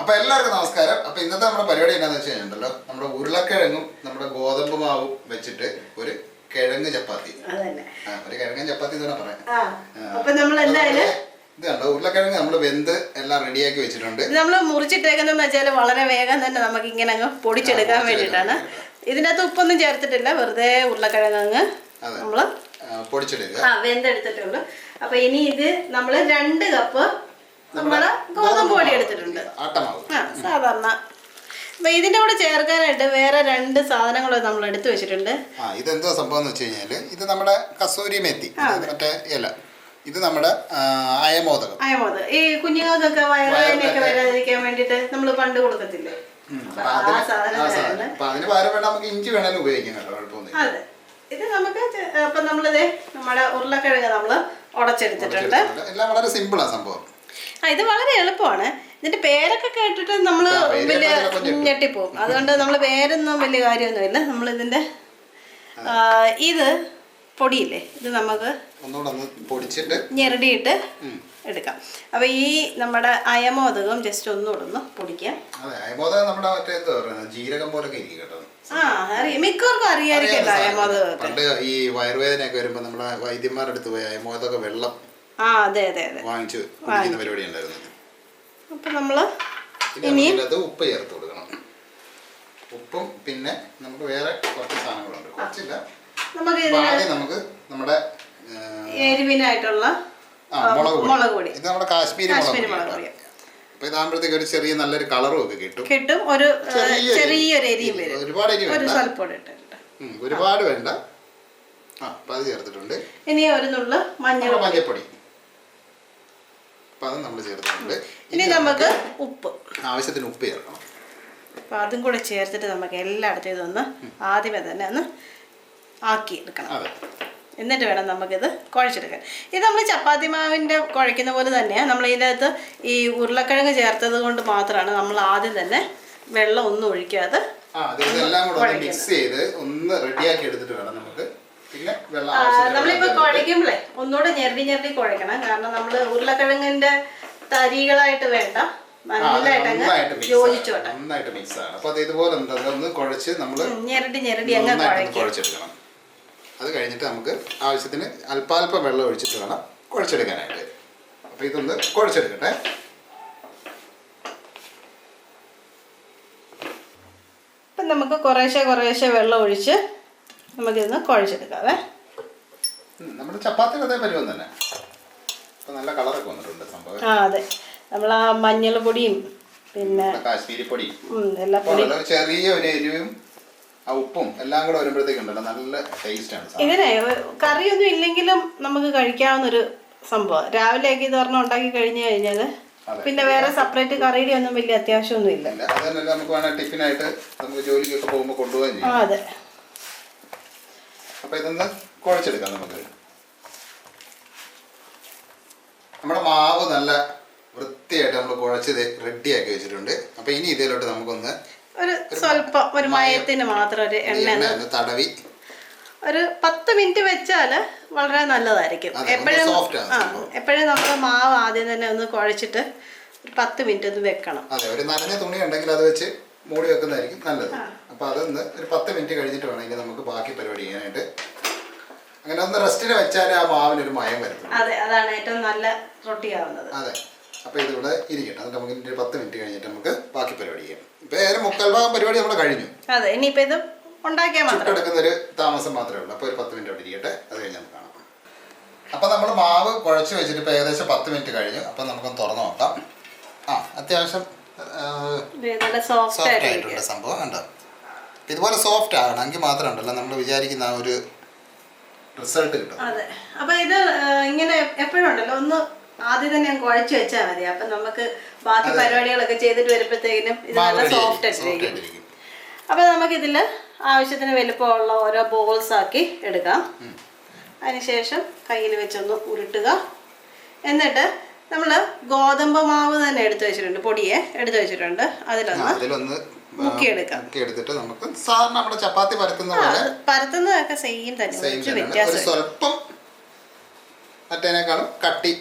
അപ്പൊ എല്ലാവർക്കും നമസ്കാരം. അപ്പൊ ഇന്നത്തെ നമ്മുടെ പരിപാടി എന്താണെന്ന് വെച്ച് കഴിഞ്ഞാൽ നമ്മുടെ ഉരുളക്കിഴങ്ങും നമ്മുടെ ഗോതമ്പ് മാവും വെച്ചിട്ട് ഒരു കിഴങ്ങ് ചപ്പാത്തി. ഒരു കിഴങ്ങ് ചപ്പാത്തി എന്ന് പറയാം. ഇത് കണ്ടോ, ഉരുളക്കിഴങ്ങ് നമ്മൾ വെന്ത് എല്ലാം റെഡിയാക്കി വെച്ചിട്ടുണ്ട്. നമ്മൾ മുറിച്ചിട്ടേക്കെന്ന് വെച്ചാൽ വളരെ വേഗം തന്നെ നമുക്ക് ഇങ്ങനെ അങ്ങ് പൊടിച്ചെടുക്കാൻ വേണ്ടിയിട്ടാണ്. ഇതിനകത്ത് ഉപ്പൊന്നും ചേർത്തിട്ടില്ല, വെറുതെ ഉരുളക്കിഴങ്ങ് നമ്മള് പൊടിച്ചെടുക്കുക, വെന്തെടുത്തിട്ടുള്ളൂ. അപ്പൊ ഇനി ഇത് നമ്മള് 2 കപ്പ് നമ്മള് ഗോതമ്പ് പൊടി എടുത്തിട്ടുണ്ട്, സാധാരണ. അപ്പൊ ഇതിന്റെ കൂടെ ചേർക്കാനായിട്ട് വേറെ 2 സാധനങ്ങൾ നമ്മൾ എടുത്തു വെച്ചിട്ടുണ്ട്. ഇതെന്തോ സംഭവം എന്ന് വെച്ച് കഴിഞ്ഞാല് ഇത് നമ്മുടെ കസൂരി മെത്തി, മറ്റേ ഇല. ഇത് നമ്മുടെ അയമോദകം. ഈ കുഞ്ഞുങ്ങൾക്കൊക്കെ വയറുവേദനയൊക്കെ വരാതിരിക്കാൻ വേണ്ടിട്ട് നമ്മൾ പണ്ട് കൊടുക്കത്തില്ലേ, അതിന് പകരം വേണം നമുക്ക് ഇഞ്ചി വേണേലും ഉപയോഗിക്കാം കേട്ടോ, കുഴപ്പമൊന്നും. അതെ, ഇത് നമുക്ക് അപ്പൊ നമ്മളിത് നമ്മുടെ ഉരുളക്കിഴങ്ങ് നമ്മള് ഉടച്ചെടുത്തിട്ടുണ്ട്. എല്ലാം വളരെ സിമ്പിളാ സംഭവം. ഇത് വളരെ എളുപ്പമാണ്. ഇതിന്റെ പേരൊക്കെ കേട്ടിട്ട് നമ്മള് വലിയ ഞെട്ടിപ്പോവും. അതുകൊണ്ട് നമ്മള് പേരൊന്നും വലിയ കാര്യമൊന്നുമില്ല. നമ്മളിതിന്റെ ഇത് പൊടിയില്ലേ, ഇത് നമുക്ക് ഞെരടിയിട്ട് എടുക്കാം. അപ്പൊ ഈ നമ്മുടെ അയമോദകം ജസ്റ്റ് ഒന്നുകൂടെ പൊടിക്കാം. മിക്കവർക്കും അറിയാതിരിക്കല്ലോ അയമോദകം. ഈ വയറുവേദനയൊക്കെ വരുമ്പോ നമ്മുടെ വൈദ്യന്മാരുടെ അടുത്ത് പോയി അയമോദക വെള്ളം അതെ അതെ അതെ വാങ്ങിച്ചു കുടിക്കുന്ന പരിപാടി ഉണ്ടായിരുന്നു. അപ്പൊ നമ്മള് ഇനി ഉപ്പ് ചേർത്ത് കൊടുക്കണം. ഉപ്പും പിന്നെ നമുക്ക് വേറെ കുറച്ച് സാധനങ്ങളുണ്ട്, കുറച്ചില്ല. നമുക്ക് നമ്മുടെ എരിവിനായിട്ടുള്ള മുളക് പൊടി, ഇത് നമ്മുടെ കാശ്മീരി മുളക് പൊടി. അപ്പൊ ഇതാകുമ്പോഴത്തേക്ക് ഒരു ചെറിയ നല്ലൊരു കളറും ഒക്കെ കിട്ടും. ഒരു ചെറിയൊരു എരിയും വരും. ഒരുപാട് എരി വേണ്ട, ഒരുപാട് വേണ്ട. അപ്പൊ അത് ചേർത്തിട്ടുണ്ട്. ഇനി ഒരു നുള്ളു മഞ്ഞൾപ്പൊടി, അപ്പൊ അത് നമ്മൾ ചേർത്തിട്ടുണ്ട്. ഇനി നമുക്ക് ഉപ്പ്, ആവശ്യത്തിന് ഉപ്പ് ചേർക്കണം. അപ്പൊ അതും കൂടെ ചേർത്തിട്ട് നമുക്ക് എല്ലായിടത്തും ഇതൊന്ന് ആദ്യമേ തന്നെ ഒന്ന് ആക്കി എടുക്കണം. എന്നിട്ട് വേണം നമുക്കിത് കുഴച്ചെടുക്കാൻ. ഇത് നമ്മൾ ചപ്പാത്തി മാവിൻ്റെ കുഴയ്ക്കുന്ന പോലെ തന്നെയാണ്. നമ്മൾ ഇതിനകത്ത് ഈ ഉരുളക്കിഴങ്ങ് ചേർത്തത് കൊണ്ട് മാത്രമാണ് നമ്മൾ ആദ്യം തന്നെ വെള്ളം ഒന്നും ഒഴിക്കാതെ മിക്സ് ചെയ്ത് ഒന്ന് റെഡിയാക്കി എടുത്തിട്ട് വേണം നമുക്ക്. നമ്മളിപ്പോ കുഴയ്ക്കുമ്പോഴേ ഒന്നുകൂടെ ഞെരടി കുഴക്കണം. കാരണം നമ്മൾ ഉരുളക്കിഴങ്ങിന്റെ തരികളായിട്ട് വേണ്ട, നന്നായിട്ട് യോജിച്ചോട്ടെ, നന്നായിട്ട് മിക്സ് ആണ്. അപ്പൊ അത് ഇതുപോലെ ഒന്ന് കുഴച്ച് നമ്മൾ ഞെരടി അങ്ങ് കുഴച്ചെടുക്കണം. അത് കഴിഞ്ഞിട്ട് നമുക്ക് ആവശ്യത്തിന് അല്പാൽപ്പം വെള്ളം ഒഴിച്ചിട്ട് വേണം കുഴച്ചെടുക്കാനായിട്ട്. അപ്പൊ ഇതൊന്ന് കുഴച്ചെടുക്കട്ടെ. ഇപ്പം നമുക്ക് കുറേശ്ശെ വെള്ളം ഒഴിച്ച് നമുക്കിതൊന്ന് കുഴച്ചെടുക്കാവേ. നമ്മുടെ ചപ്പാത്തി അതേ പരുവം തന്നെ. നല്ല കളറൊക്കെ വന്നിട്ടുണ്ട് സംഭവം. അതെ, നമ്മൾ ആ മഞ്ഞൾ പൊടിയും പിന്നെ കാശ്മീരി പൊടിയും എല്ലാ പൊടിയും ചെറിയ ഒരു എരിവും ഉപ്പും എല്ലാം കൂടെ വരുമ്പോഴത്തേക്കുണ്ടല്ലോ നല്ല ടേസ്റ്റ് ആണ്. ഇതിനെ കറിയൊന്നും ഇല്ലെങ്കിലും നമുക്ക് കഴിക്കാവുന്നൊരു സംഭവം. രാവിലെയൊക്കെ ഇത് പറഞ്ഞ ഉണ്ടാക്കി കഴിഞ്ഞു കഴിഞ്ഞാല് പിന്നെ വേറെ സെപ്പറേറ്റ് കറിയുടെ ഒന്നും വലിയ അത്യാവശ്യമൊന്നും ഇല്ല. അതല്ല, നമുക്ക് വേണേൽ ടിഫിനായിട്ട് നമുക്ക് ജോലിക്കൊക്കെ പോകുമ്പോൾ കൊണ്ടുപോകാൻ ചെയ്യാം. അതെ. അപ്പൊ ഇതൊന്ന് കുഴച്ചെടുക്കാം നമുക്ക്. നമ്മുടെ മാവ് നല്ല വൃത്തിയായിട്ട് നമ്മൾ കുഴച്ചത് റെഡിയാക്കി വെച്ചിട്ടുണ്ട്. അപ്പൊ ഇനി ഇതിലോട്ട് നമുക്കൊന്ന് സ്വല്പം ഒരു മയത്തിന് മാത്രം ഒരു എണ്ണ തടവി ഒരു 10 മിനിറ്റ് വെച്ചാല് വളരെ നല്ലതായിരിക്കും. എപ്പോഴും നമ്മുടെ മാവ് ആദ്യം തന്നെ ഒന്ന് കുഴച്ചിട്ട് ഒരു 10 മിനിറ്റ് ഒന്ന് വെക്കണം. അതെ, ഒരു നനഞ്ഞ തുണി ഉണ്ടെങ്കിൽ അത് വെച്ച് മൂടി വെക്കുന്നതായിരിക്കും നല്ലത്. അപ്പൊ അതൊന്ന് ഒരു 10 മിനിറ്റ് കഴിഞ്ഞിട്ട് വേണമെങ്കിൽ നമുക്ക് ബാക്കി പരിപാടി ചെയ്യാനായിട്ട്. അങ്ങനെ ഒന്ന് റെസ്റ്റിന് വെച്ചാലേ ആ മാവിനൊരു മയം വരും. അതെ, അതാണ് ഏറ്റവും നല്ല റൊട്ടിയാവുന്നത്. അതെ. അപ്പൊ ഇതിവിടെ ഇരിക്കട്ടെ. എന്നിട്ട് നമുക്ക് 10 മിനിറ്റ് കഴിഞ്ഞിട്ട് നമുക്ക് ബാക്കി പരിപാടി ചെയ്യാം. ഇപ്പൊ ഏതൊരു 3/4 പരിപാടി നമ്മൾ കഴിഞ്ഞു. അതെ, ഇനിയിപ്പോ ഇത് ഉണ്ടാക്കിയാൽ ചുട്ടെടുക്കുന്ന ഒരു താമസം മാത്രമേ ഉള്ളൂ. അപ്പൊ ഒരു 10 മിനിറ്റ് അവിടെ ഇരിക്കട്ടെ, അത് കഴിഞ്ഞ് നമുക്ക് കാണാം. അപ്പൊ നമ്മൾ മാവ് കുഴച്ച് വെച്ചിട്ട് ഇപ്പൊ ഏകദേശം 10 മിനിറ്റ് കഴിഞ്ഞു. അപ്പൊ നമുക്കൊന്ന് തുറന്നു നോക്കാം. അത്യാവശ്യം സോഫ്റ്റ് ആയിട്ടുള്ള സംഭവം ഉണ്ടോ. ഇതുപോലെ സോഫ്റ്റ് ആകണമെങ്കിൽ മാത്രം ഉണ്ടല്ലോ നമ്മൾ വിചാരിക്കുന്ന ആ ഒരു റിസൾട്ട് കിട്ടും. അതെ. അപ്പൊ ഇത് ഇങ്ങനെ എപ്പോഴും ഉണ്ടല്ലോ ഒന്ന് ആദ്യം തന്നെ ഞാൻ കുഴച്ച് വെച്ചാൽ മതി. അപ്പൊ നമുക്ക് ബാക്കി പരിപാടികളൊക്കെ ചെയ്തിട്ട് വരുമ്പോഴത്തേക്കിനും ഇത് നല്ല സോഫ്റ്റ് ആയിട്ടിരിക്കും. അപ്പൊ നമുക്കിതിൽ ആവശ്യത്തിന് വലുപ്പമുള്ള ഓരോ ബോൾസ് ആക്കി എടുക്കാം. അതിനുശേഷം കയ്യിൽ വെച്ചൊന്ന് ഉരുട്ടുക. എന്നിട്ട് നമ്മൾ ഗോതമ്പ് മാവ് തന്നെ എടുത്തു വെച്ചിട്ടുണ്ട്, പൊടിയെ എടുത്തു വെച്ചിട്ടുണ്ട്. അതിലൊന്ന് മുക്കിയെടുക്കാം. എടുത്തിട്ട് നമുക്ക് സാധാരണ നമ്മുടെ ചപ്പാത്തി പരത്തുന്നതൊക്കെ സെയിം തന്നെ, വ്യത്യാസം സ്വല്പം മറ്റേനേക്കാളും കട്ടി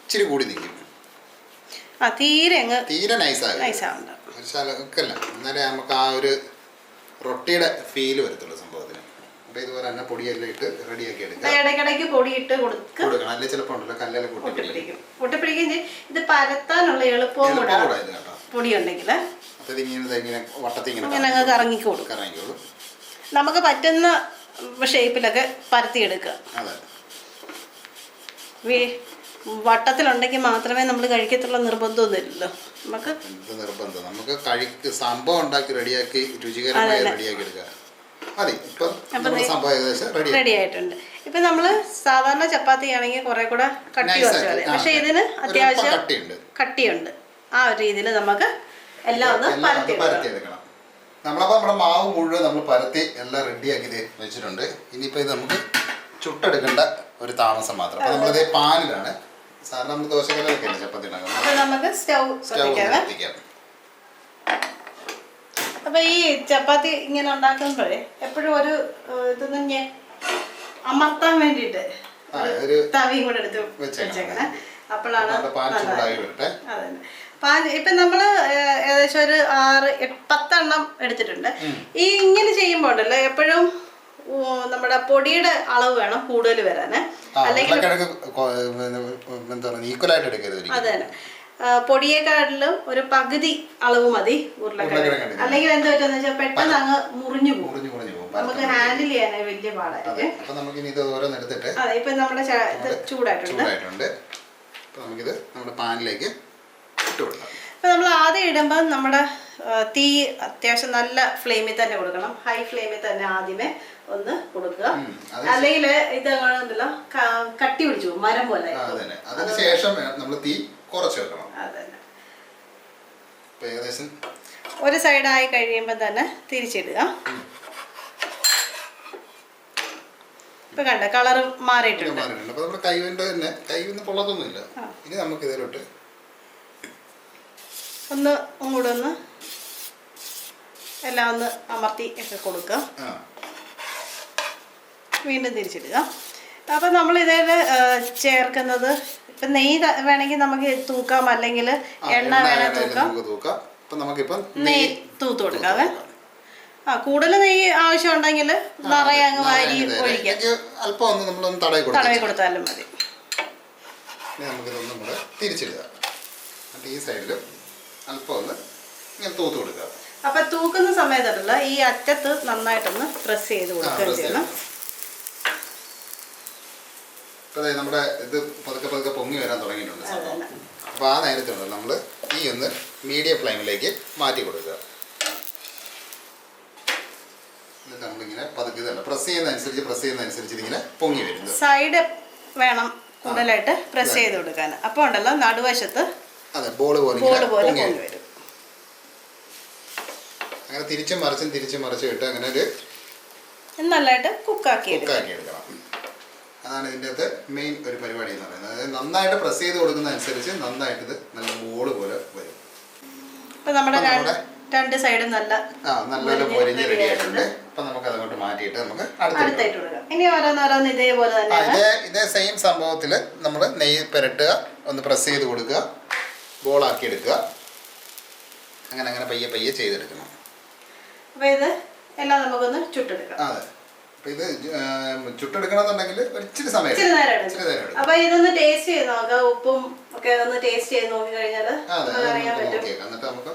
ഇച്ചിരി കൂടി നിൽക്കും. തീരെ നൈസാകല്ല. എന്നാലേ നമുക്ക് ആ ഒരു റൊട്ടിയുടെ ഫീല് വരത്തുള്ളൂ സംഭവത്തിന്. അപ്പോൾ ഇതുപോലെ തന്നെ പൊടിയെല്ലാം ഇട്ട് റെഡിയാക്കി എടുക്കുക. ഇടയ്ക്കിടയ്ക്ക് പൊടി ഇട്ട് കൊടുക്കണം. അല്ലെങ്കിൽ ചിലപ്പോൾ ഉണ്ടല്ലോ കല്ലെല്ലാം പൊട്ടിപ്പിടിക്കും. ഇത് പരത്താനുള്ള എളുപ്പവും കൂടെ പൊടി ഉണ്ടെങ്കിൽ അപ്പോൾ ഇതിങ്ങനെ വട്ടത്തിൽ ഇങ്ങനെ അങ്ങ് കറങ്ങിക്കോളും. നമുക്ക് പറ്റുന്ന ഷേപ്പിലൊക്കെ പരത്തിയെടുക്കുക. വട്ടത്തിലുണ്ടെങ്കിൽ മാത്രമേ നമ്മൾ കഴിക്കത്തുള്ള നിർബന്ധമൊന്നുമില്ലല്ലോ. നമുക്ക് സംഭവം ഉണ്ടാക്കി റെഡിയാക്കി രുചികരമായി റെഡിയാക്കി എടുക്കുക. റെഡി ആയിട്ടുണ്ട്. ഇപ്പൊ നമ്മള് സാധാരണ ചപ്പാത്തി ആണെങ്കിൽ കുറെ കൂടെ കട്ടി കുറച്ച് മതി. പക്ഷെ ഇതിന് അത്യാവശ്യം കട്ടിയുണ്ട്. ആ ഒരു രീതിയിൽ നമുക്ക് എല്ലാം ഒന്ന് പരത്തിയെടുക്കണം. നമ്മളപ്പോൾ നമ്മുടെ മാവ് മുഴുവൻ നമ്മൾ പരത്തി എല്ലാം റെഡിയാക്കി വെച്ചിട്ടുണ്ട്. ഇനിയിപ്പോൾ ഇത് നമുക്ക് ചുട്ടെടുക്കേണ്ട ഒരു താമസം മാത്രം. അപ്പോൾ നമ്മളിത് പാനിലാണ് സാധാരണ നമ്മൾ ദോശക്കല്ലൊക്കെയാണ് ചപ്പാത്തി ഉണ്ടാക്കുന്നത്. അപ്പോൾ നമുക്ക് സ്റ്റൗ കത്തിക്കാം. അപ്പോൾ ഈ ചപ്പാത്തി ഇങ്ങനെ ഉണ്ടാക്കുമ്പോഴേ എപ്പോഴും ഒരു ഇതൊന്നും അമർത്താൻ വേണ്ടിയിട്ട് തവിയും കൂടെ എടുത്ത് വെച്ചേക്കണേ. അപ്പോഴാണ് അതന്നെ. ഇപ്പം നമ്മൾ ഏകദേശം ഒരു 6-10 എണ്ണം എടുത്തിട്ടുണ്ട്. ഈ ഇങ്ങനെ ചെയ്യുമ്പോൾ ഉണ്ടല്ലോ എപ്പോഴും നമ്മുടെ പൊടിയുടെ അളവ് വേണം കൂടുതൽ വരാൻ. അല്ലെങ്കിൽ അതെ, പൊടിയെക്കാട്ടിലും ഒരു പകുതി അളവ് മതി ഉരുളക്കിഴങ്ങ്. അല്ലെങ്കിൽ എന്താ പറ്റുന്ന വെച്ചാൽ പെട്ടെന്ന് അങ്ങ് മുറിഞ്ഞു പോകും. നമുക്ക് ഹാൻഡിൽ ചെയ്യാനായി വലിയ പാടായിരിക്കും. അതെ, ഇപ്പൊ നമ്മുടെ ചൂടായിട്ടുണ്ട്. അപ്പൊ നമ്മൾ ആദ്യം ഇടുമ്പോൾ നമ്മുടെ തീ അത്യാവശ്യം നല്ല ഫ്ലെയിമിൽ തന്നെ കൊടുക്കണം. ഹൈ ഫ്ലെയിമിൽ തന്നെ ആദ്യമേ ഒന്ന് കൊടുക്കുക. അല്ലെങ്കിൽ ഇത് ഉണ്ടല്ലോ കട്ടി പിടിച്ചു മരം പോലെ. അതിനുശേഷം നമ്മൾ തീ കുറച്ച് വെക്കണം. ഒരു സൈഡായി കഴിയുമ്പോൾ തന്നെ തിരിച്ചിടുക. ഇപ്പൊ കണ്ട കളർ മാറിയിട്ടുണ്ട്. ഇനി നമുക്ക് ഇതിലോട്ട് കൂടെ ഒന്ന് എല്ലാം ഒന്ന് അമർത്തി ഒക്കെ കൊടുക്കുക. വീണ്ടും തിരിച്ചിടുക. അപ്പൊ നമ്മൾ ഇതിൽ ചേർക്കുന്നത് ഇപ്പൊ നെയ്യ് വേണമെങ്കിൽ നമുക്ക് തൂക്കാം, അല്ലെങ്കിൽ എണ്ണ വേണമെങ്കിൽ തൂക്കാം. നെയ്യ് തൂത്ത് കൊടുക്കാവേ. കൂടുതൽ നെയ്യ് ആവശ്യം ഉണ്ടെങ്കിൽ നിറയെ അങ്ങ് വാരി ഒഴിക്കാം. തടവി കൊടുത്താലും മതി. ഈ സൈഡിലും അല്പം ഒന്ന് ഇങ്ങനെ തൂത്ത് കൊടുക്കുക. അപ്പൊ തൂക്കുന്ന സമയത്തുള്ള ഈ അറ്റത്ത് നന്നായിട്ടൊന്ന് പ്രസ് ചെയ്ത് കൊടുക്കുകയും ചെയ്യണം. ഇപ്പൊ നമ്മുടെ ഇത് പതുക്കെ പൊങ്ങി വരാൻ തുടങ്ങിയിട്ടുണ്ട്. അപ്പൊ ആ നേരത്തുണ്ട് നമ്മൾ ഈ ഒന്ന് മീഡിയം ഫ്ലെയിമിലേക്ക് മാറ്റി കൊടുക്കുക. എന്നിട്ട് നമ്മളിങ്ങനെ പതുക്കെ പ്രസ് ചെയ്യുന്നതനുസരിച്ച് ഇതിങ്ങനെ പൊങ്ങി വരുന്നത്. സൈഡ് വേണം കൂടുതലായിട്ട് പ്രസ് ചെയ്ത് കൊടുക്കാൻ. അപ്പൊ ഉണ്ടല്ലോ നടുവശത്ത് ബോള് പോലെ പൊങ്ങി വരും. അങ്ങനെ തിരിച്ചും മറിച്ചും ഇട്ട് അങ്ങനെ ഒരു നല്ലതായിട്ട് കുക്കാക്കി എടുക്കണം. അതാണ് ഇതിൻ്റെ അകത്ത് മെയിൻ ഒരു പരിപാടി എന്ന് പറയുന്നത്. അതായത് നന്നായിട്ട് പ്രസ് ചെയ്ത് കൊടുക്കുന്നതനുസരിച്ച് നന്നായിട്ട് ഇത് നല്ല ബോള് പോലെ വരും. ഇപ്പൊ നമ്മുടെ രണ്ട് സൈഡും നല്ലപോലെ പൊരിഞ്ഞ് റെഡി ആയിട്ടുണ്ട്. അപ്പൊ നമുക്ക് അതങ്ങോട്ട് മാറ്റിയിട്ട് നമുക്ക് അടുത്തായിട്ട് കൊടുക്കാം. ഇനി ഓരോന്നോരോന്ന് ഇതേപോലെ തന്നെ ഇതേ സെയിം സംഭവത്തിൽ നമ്മൾ നെയ്യ് പുരട്ടുക, ഒന്ന് പ്രസ് ചെയ്ത് കൊടുക്കുക, ബോളാക്കി എടുക്കുക. അങ്ങനെ പയ്യെ ചെയ്തെടുക്കണം. അപ്പൊ ഇത് എല്ലാം നമുക്കൊന്ന് ചുട്ടെടുക്കാം. അതെ, അപ്പൊ ഇത് ചുട്ടെടുക്കണമെന്നുണ്ടെങ്കിൽ ഇച്ചിരി സമയം. അപ്പൊ ഇതൊന്ന് ടേസ്റ്റ് ചെയ്ത് നോക്കാം. ഉപ്പും ഒക്കെ ഒന്ന് ടേസ്റ്റ് ചെയ്ത് നോക്കി കഴിഞ്ഞാൽ അറിയാൻ പറ്റും. എന്നിട്ട് നമുക്ക്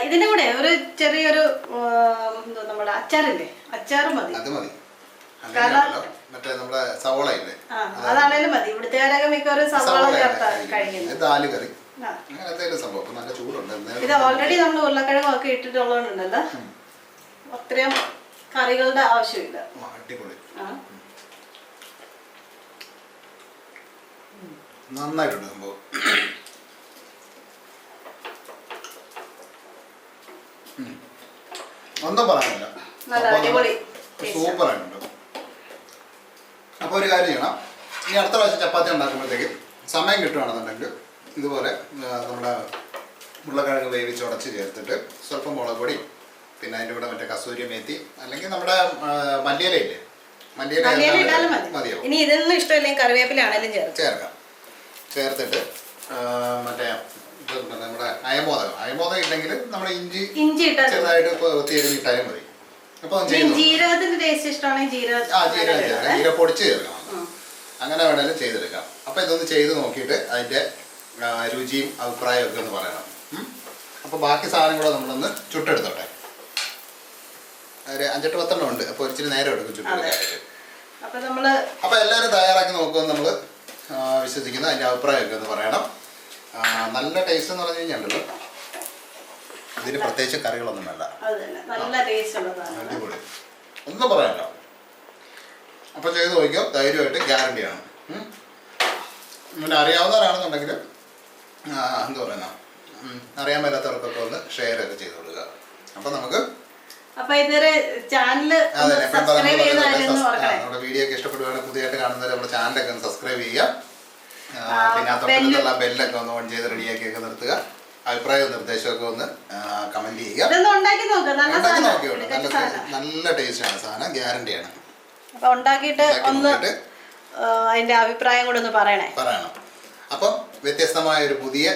ഇതിന്റെ കൂടെ ഒരു ചെറിയൊരു നമ്മുടെ അച്ചാറില്ലേ, അച്ചാറും മതി. അതാണേലും മതി. ഇവിടുത്തെ മിക്കവാറും സവാള ചേർത്താണ് കഴിക്കുന്നത്. ഇത് ഓൾറെഡി നമ്മൾ ഉരുളക്കിഴങ്ങും ഒക്കെ ഇട്ടിട്ടുള്ളതുകൊണ്ടല്ലോ അത്രയും കറികളുടെ ആവശ്യമില്ല. നന്നായിട്ടുണ്ട് സംഭവം. ഒന്നും പറയാനില്ല, സൂപ്പറായിട്ടുണ്ട്. അപ്പോൾ ഒരു കാര്യം ചെയ്യണം, ഇനി അടുത്ത പ്രാവശ്യം ചപ്പാത്തി ഉണ്ടാക്കുമ്പോഴത്തേക്ക് സമയം കിട്ടുകയാണെന്നുണ്ടെങ്കിൽ ഇതുപോലെ നമ്മുടെ ഉരുളക്കിഴങ്ങ് വേവിച്ച് ഉടച്ച് ചേർത്തിട്ട് സ്വല്പം മുളക് പൊടി, പിന്നെ അതിൻ്റെ കൂടെ മറ്റേ കസൂരി മേത്തി അല്ലെങ്കിൽ നമ്മുടെ മല്ലിയിലയില്ലേ, മല്ലിയില മതിയോ? ഇനി ഇതൊന്നും ഇഷ്ടമില്ലെങ്കിൽ കറിവേപ്പില ആണെങ്കിലും ചേർക്കാം. ചേർത്തിട്ട് മറ്റേ നമ്മുടെ അയമോദകം ഇല്ലെങ്കിൽ നമ്മുടെ ഇഞ്ചി ചെറുതായിട്ട് തീരുന്നിട്ടാലും മതി. അപ്പൊ ജീരകത്തിന്റെ ടേസ്റ്റ് ഇഷ്ടമാണെങ്കിൽ ജീരകം പൊടിച്ച് ചേർക്കണം, അങ്ങനെ വേണേലും ചെയ്തെടുക്കാം. അപ്പൊ ഇതൊന്ന് ചെയ്ത് നോക്കിയിട്ട് അതിന്റെ രുചിയും അഭിപ്രായവും ഒക്കെ ഒന്ന് പറയണം. അപ്പൊ ബാക്കി സാധനം കൂടെ നമ്മളൊന്ന് ചുട്ടെടുത്തോട്ടെ. ഒരു 5-8 ഉണ്ട്. അപ്പൊ ഒരിച്ചിരി നേരം എടുക്കും ചുട്ടെടുക്കാനായിട്ട്. അപ്പൊ എല്ലാവരും തയ്യാറാക്കി നോക്കുമെന്ന് നമ്മൾ വിശ്വസിക്കുന്നു. അതിന്റെ അഭിപ്രായമൊക്കെ ഒന്ന് പറയണം. നല്ല ടേസ്റ്റ് എന്ന് പറഞ്ഞു കഴിഞ്ഞാൽ ഇതിന് പ്രത്യേകിച്ച് കറികളൊന്നും വേണ്ട, അടിപൊളി, ഒന്നും പറയാനോ. അപ്പൊ ചെയ്ത് നോക്കിയോ, ധൈര്യമായിട്ട് ഗ്യാരണ്ടിയാണ്. പിന്നെ അറിയാവുന്നവരാണെന്നുണ്ടെങ്കിൽ എന്താ പറയുക, അറിയാൻ മേലാത്തവർക്കൊക്കെ ഒന്ന് ഷെയർ ഒക്കെ ചെയ്ത് കൊടുക്കുക. അപ്പൊ നമുക്ക് നമ്മുടെ വീഡിയോ ഒക്കെ ഇഷ്ടപ്പെടുകയാണെങ്കിൽ പുതിയതായിട്ട് കാണുന്നവർ നമ്മുടെ ചാനലൊക്കെ ഒന്ന് സബ്സ്ക്രൈബ് ചെയ്യുക. പിന്നെ തൊട്ടടുത്തുള്ള ബെല്ലൊക്കെ ഒന്ന് ഓൺ ചെയ്ത് റെഡിയാക്കിയൊക്കെ നിർത്തുക. അഭിപ്രായവും നിർദ്ദേശമൊക്കെ ഒന്ന് കമന്റ് ചെയ്യുക. ഉണ്ടാക്കി നോക്കിയോളൂ, നല്ല ടേസ്റ്റാണ് സാധനം, ഗ്യാരണ്ടിയാണ്. ഉണ്ടാക്കിയിട്ട് അതിന്റെ അഭിപ്രായം കൂടെ ഒന്ന് പറയണം. അപ്പം വ്യത്യസ്തമായ ഒരു പുതിയ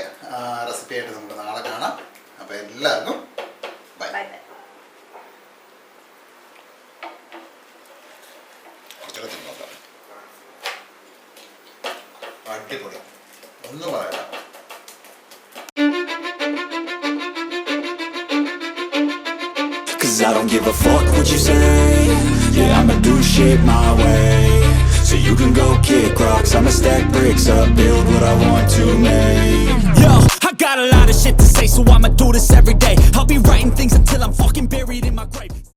റെസിപ്പി ആയിട്ട് നമുക്ക് നാളെ കാണാം. അപ്പൊ എല്ലാവർക്കും ബൈ. അടിപൊളി, ഒന്നും പറയണ്ട. Cause I don't give a fuck what you say. Yeah, I'ma do shit my way. So you can go kick rocks, I'ma stack bricks up, build what I want to make. Yo, I got a lot of shit to say, so I'ma do this every day. I'll be writing things until I'm fucking buried in my grave.